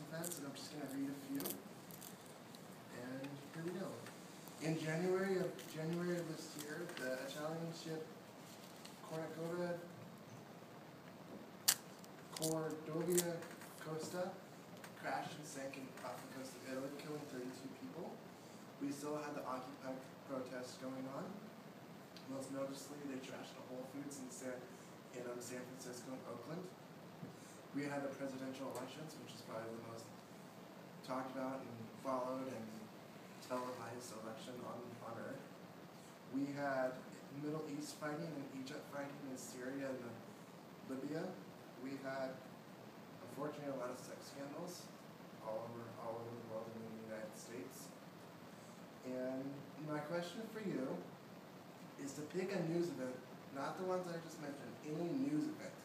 events, and I'm just going to read a few. And here we go. In January of this year, the Italian ship Cordovia Costa crashed and sank off the coast of Italy, killing 32 people. We still had the Occupy protests going on. Most noticeably, they trashed the Whole Foods in San Francisco and Oakland. We had the presidential elections, which is probably the most talked about and followed and televised election on Earth. We had Middle East fighting and Egypt fighting in Syria and Libya. We had, unfortunately, a lot of sex scandals all over the world and in the United States. And my question for you is to pick a news event, not the ones I just mentioned, any news event,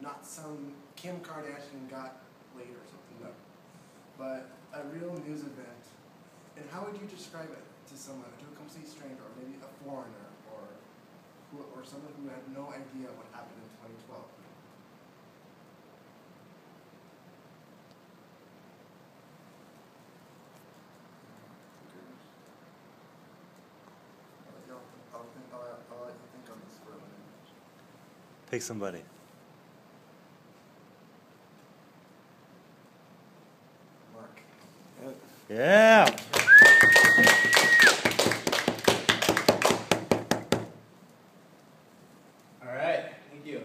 not some Kim Kardashian got laid or something, no, but a real news event. And how would you describe it to someone, to a complete stranger, or maybe a foreigner, or someone who had no idea what happened in 2012? I'll let you think on this for a minute. Pick somebody. Mark. Yeah. All right, thank you.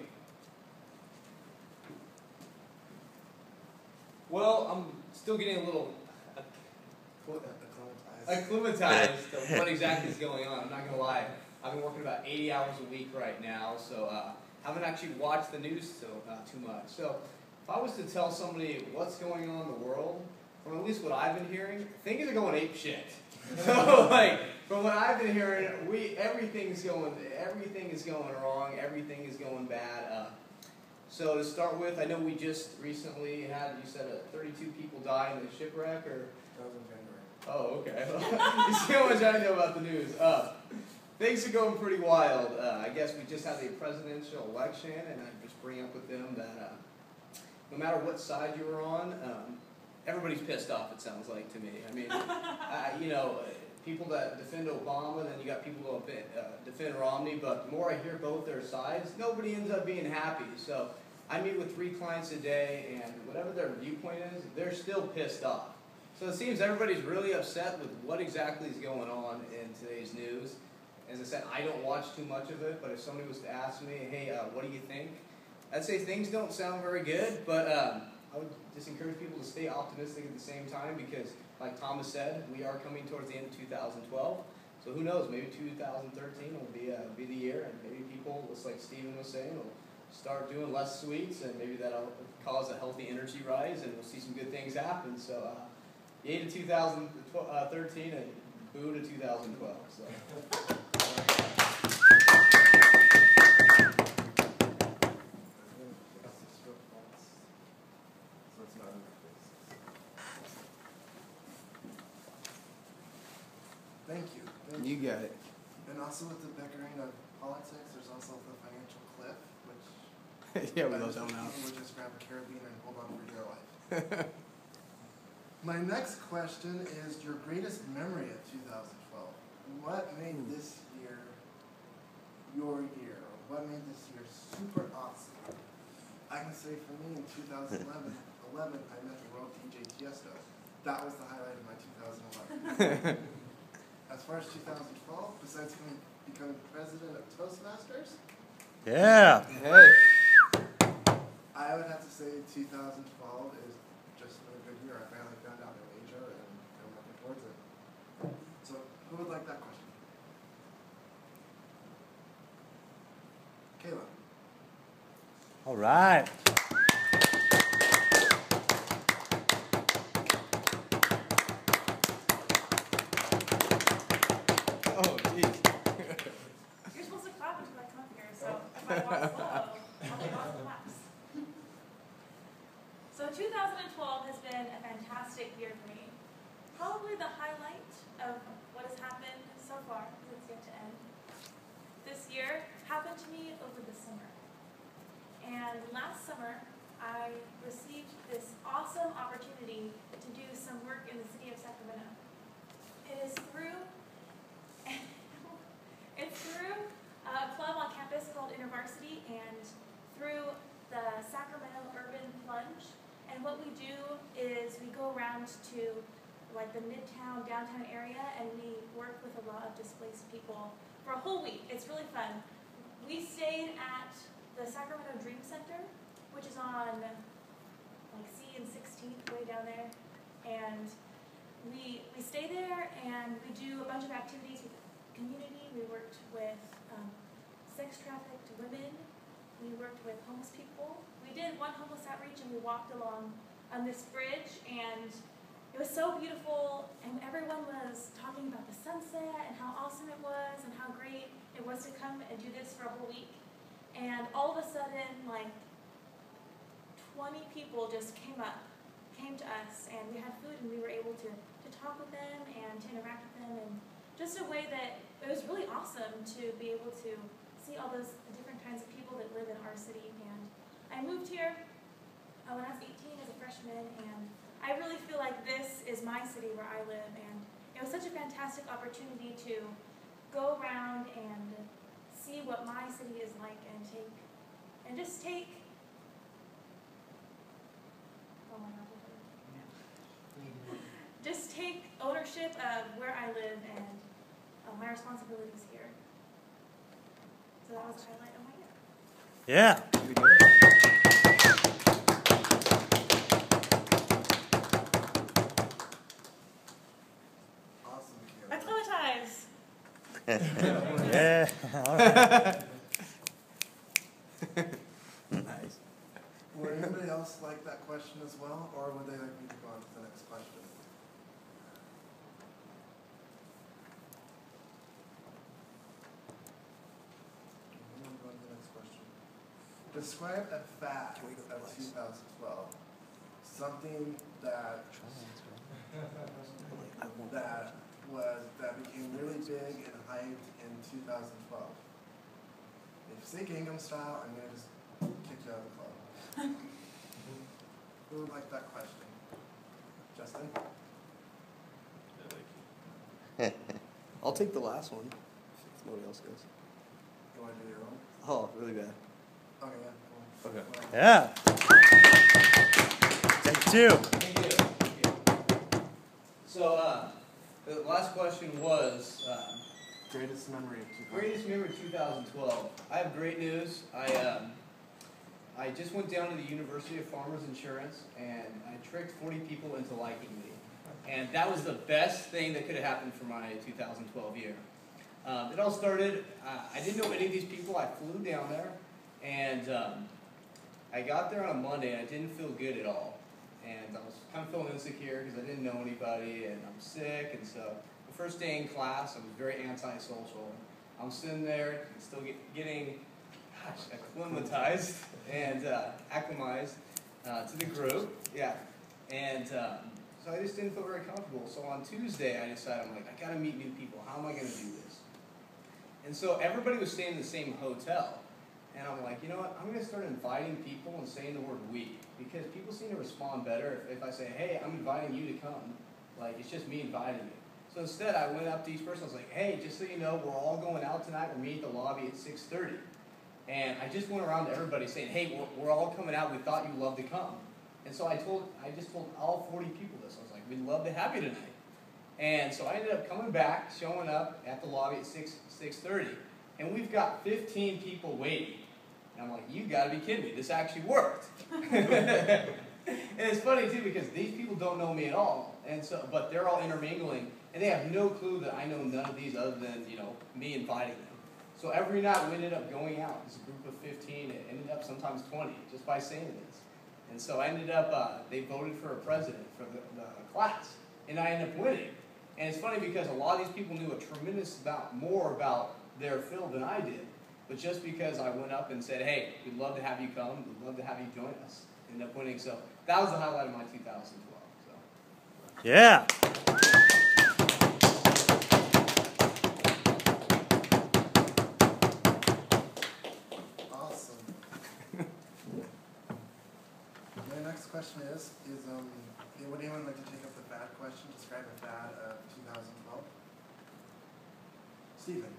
Well, I'm still getting a little acclimatized to what exactly is going on. I'm not going to lie. I've been working about 80 hours a week right now, so haven't actually watched the news too much. So if I was to tell somebody what's going on in the world, from at least what I've been hearing, things are going ape shit. So like, from what I've been hearing, everything is going wrong, everything is going bad. So to start with, I know we just recently had, you said 32 people die in the shipwreck, or? That was in January. Oh, okay. You see how much I know about the news. Things are going pretty wild. I guess we just had the presidential election, and I just bring up with them that no matter what side you were on, everybody's pissed off, it sounds like to me. I mean, you know, people that defend Obama, then you got people that defend Romney, but the more I hear both their sides, nobody ends up being happy. So I meet with 3 clients a day, and whatever their viewpoint is, they're still pissed off. So it seems everybody's really upset with what exactly is going on in today's news. As I said, I don't watch too much of it, but if somebody was to ask me, hey, what do you think? I'd say things don't sound very good, but I would just encourage people to stay optimistic at the same time because, like Thomas said, we are coming towards the end of 2012. So who knows, maybe 2013 will be the year, and maybe people, just like Stephen was saying, will start doing less sweets, and maybe that'll cause a healthy energy rise, and we'll see some good things happen. So yay to 2013 and boo to 2012. So. Thank you. You got it. And also with the bickering of politics, there's also the financial cliff, which yeah, we love that one out. Would just grab a Caribbean and hold on for dear life. My next question is your greatest memory of 2012. What made this year your year? What made this year super awesome? I can say for me in 2011, I met the world DJ Tiesto. That was the highlight of my 2011. As far as 2012, besides becoming president of Toastmasters, Yeah. Hey. I would have to say 2012 is just been a good year. I finally found out Asia, and I'm looking towards it. So, who would like that question? Kayla. All right. Oh, geez. You're supposed to clap until I come up here, so if I walk slow, I'll be off the claps. So 2012 has been a fantastic year for me. Probably the highlight of what has happened so far, because it's yet to end. This year happened to me over the summer. And last summer, I received this awesome opportunity to do some work in the city of Sacramento. It is through a club on campus called InterVarsity and through the Sacramento Urban Plunge. And what we do is we go around to like the midtown, downtown area, and we work with a lot of displaced people for a whole week. It's really fun. We stayed at the Sacramento Dream Center, which is on like C and 16th, way down there. And we stay there and we do a bunch of activities with the community. We worked with sex trafficked women. We worked with homeless people. We did one homeless outreach and we walked along on this bridge, and it was so beautiful, and everyone was talking about the sunset and how awesome it was and how great it was to come and do this for a whole week. And all of a sudden, like 20 people just came to us, and we had food, and we were able to talk with them and to interact with them, and just a way that it was really awesome to be able to see all those different kinds of people that live in our city. And I moved here when I was 18 as a freshman, and I really feel like this is my city where I live, and it was such a fantastic opportunity to go around and see what my city is like and just take ownership of where I live and my responsibilities here. So that was the highlight of my year. Yeah. Awesome, I Kayla. acclimatize. Yeah. All right. Nice. Would anybody else like that question as well, or would they like me to go on to the next question? I'm gonna go on to the next question. Describe a fact of 2012. Something that became really big and hyped in 2012. If you say Gangnam Style, I'm gonna just kick you out of the club. Who would like that question? Justin? I'll take the last one if nobody else goes. You want to do your own? Oh, really bad. Okay, yeah. Cool. Okay. Well, Yeah. Take two. Thank you. So, the last question was, Greatest memory of 2012. greatest memory of 2012. I have great news. I just went down to the University of Farmers Insurance, and I tricked 40 people into liking me. And that was the best thing that could have happened for my 2012 year. It all started, I didn't know any of these people. I flew down there, and I got there on a Monday, and I didn't feel good at all. And I was kind of feeling insecure because I didn't know anybody, and I'm sick, and so the first day in class, I was very antisocial. I'm sitting there, still getting acclimatized and acclimatized to the group, yeah. And so I just didn't feel very comfortable. So on Tuesday, I decided, I'm like, I gotta meet new people. How am I gonna do this? And so everybody was staying in the same hotel. And I'm like, you know what, I'm gonna start inviting people and saying the word we. Because people seem to respond better if I say, hey, I'm inviting you to come. Like, it's just me inviting you. So instead, I went up to each person, I was like, hey, just so you know, we're all going out tonight. We're meeting at the lobby at 6:30. And I just went around to everybody saying, hey, we're all coming out. We thought you'd love to come. And so I just told all 40 people this. I was like, we'd love to have you tonight. And so I ended up coming back, showing up at the lobby at 6:30. And we've got 15 people waiting. And I'm like, you gotta be kidding me. This actually worked. And it's funny too, because these people don't know me at all. And so, but they're all intermingling, and they have no clue that I know none of these other than, you know, me inviting them. So every night we ended up going out as a group of 15. It ended up sometimes 20 just by saying this. And so I ended up, they voted for a president for the class, and I ended up winning. And it's funny because a lot of these people knew a tremendous amount more about their field than I did. But just because I went up and said, hey, we'd love to have you come, we'd love to have you join us, ended up winning. So that was the highlight of my 2012. So. Yeah. Awesome. next question is would anyone like to take up the fad question? Describe a fad of 2012. Stephen.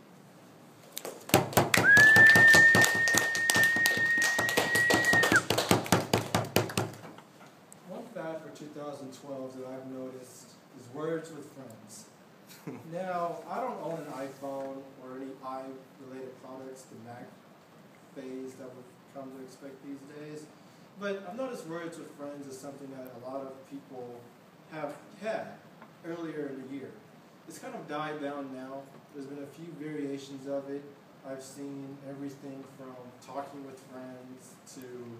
One fad for 2012 that I've noticed is words with friends. Now, I don't own an iPhone or any i-related products, the Mac phase that we've come to expect these days. But I've noticed words with friends is something that a lot of people have had earlier in the year. It's kind of died down now. There's been a few variations of it. I've seen everything from talking with friends to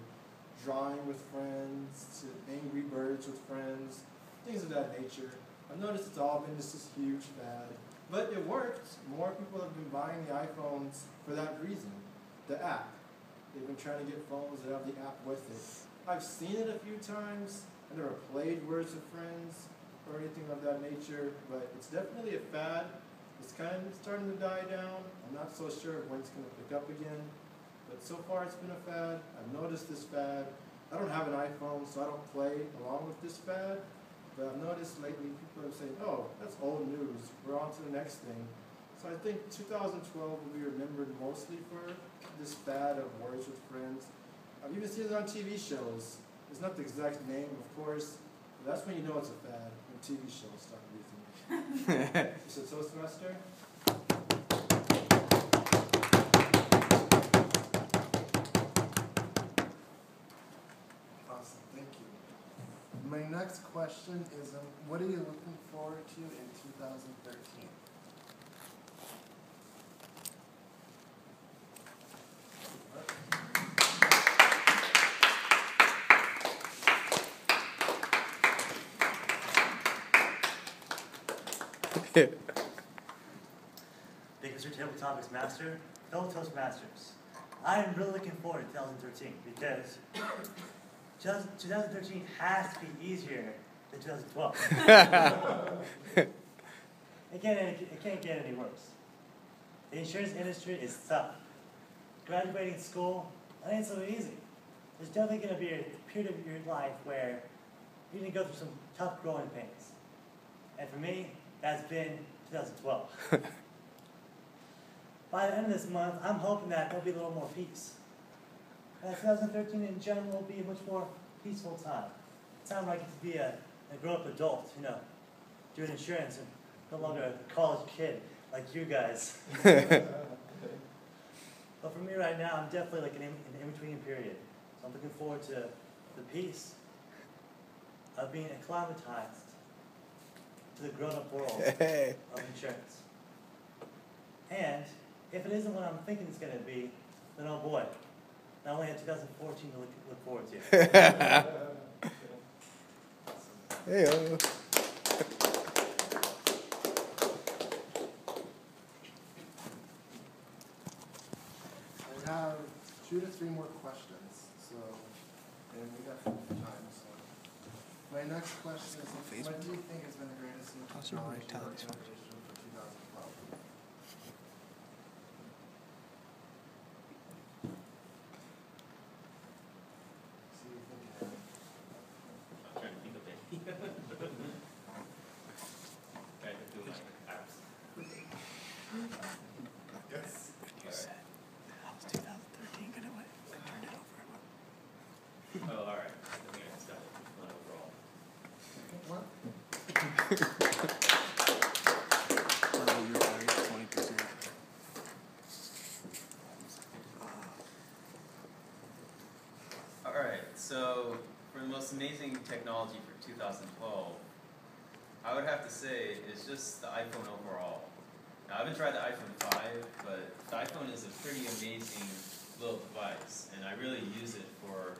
drawing with friends to Angry Birds with friends, things of that nature. I've noticed it's all been this huge fad, but it worked. More people have been buying the iPhones for that reason. The app. They've been trying to get phones that have the app with it. I've seen it a few times. I never played Words with Friends or anything of that nature, but it's definitely a fad. It's kind of starting to die down. I'm not so sure when it's going to pick up again, but so far it's been a fad. I've noticed this fad. I don't have an iPhone, so I don't play along with this fad, but I've noticed lately people are saying, oh, that's old news. We're on to the next thing. So I think 2012 will be remembered mostly for this fad of Words with Friends. I've even seen it on TV shows. It's not the exact name, of course, but that's when you know it's a fad, when TV shows start using it. You said Toastmaster? Awesome, thank you. My next question is, what are you looking forward to in 2013? Biggest Table Topics Master, fellow Toastmasters. I am really looking forward to 2013 because 2013 has to be easier than 2012. It can't get any worse. The insurance industry is tough. Graduating school, that ain't so easy. There's definitely going to be a period of your life where you're going to go through some tough growing pains. And for me, that's been 2012. By the end of this month, I'm hoping that there'll be a little more peace. And 2013 in general will be a much more peaceful time. A time where I get to be a grown-up adult, doing insurance and no longer a college kid like you guys. But for me right now, I'm definitely like an in-between period. So I'm looking forward to the peace of being acclimatized to the grown-up world of insurance. And if it isn't what I'm thinking it's going to be, then oh boy, not only have 2014 to look forward to. Hey-o. I have 2 to 3 more questions, and we got time, so. My next question is, what do you think has been the greatest new technology or innovation for 2012? See you thinking. I'm trying to think of it. Trying to do my apps. Yes. How's 2013 going to win? I turned it over. Oh, all right. I think I just got it. Not overall. What? All right. So, for the most amazing technology for 2012, I would have to say is just the iPhone overall. Now, I haven't tried the iPhone 5, but the iPhone is a pretty amazing little device, and I really use it for